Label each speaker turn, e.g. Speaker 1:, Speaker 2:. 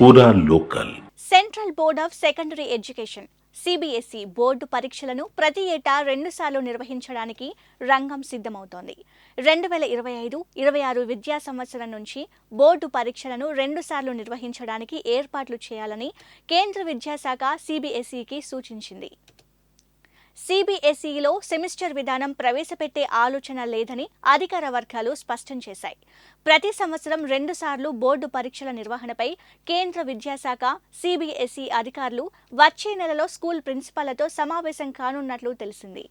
Speaker 1: పూరా local.
Speaker 2: Central board of secondary education CBSE board పరీక్షలను ప్రతి ఏటా 2 సార్లు నిర్వహించడానికి రంగం సిద్ధమవుతోంది. 2025-26 విద్యా సంవత్సరం నుంచి బోర్డు పరీక్షలను 2 సార్లు నిర్వహించడానికి ఏర్పాట్లు చేయాలని కేంద్ర విద్యాశాఖ సిబిఎస్ఈకి సూచించింది. సిబిఎస్ఈలో సెమిస్టర్ విధానం ప్రవేశపెట్టే ఆలోచన లేదని అధికార వర్గాలు స్పష్టం చేశాయి. ప్రతి సంవత్సరం 2 సార్లు బోర్డు పరీక్షల నిర్వహణపై కేంద్ర విద్యాశాఖ, సిబిఎస్ఈ అధికారులు వచ్చే నెలలో స్కూల్ ప్రిన్సిపాళ్లతో సమావేశం కానున్నట్లు తెలిసింది.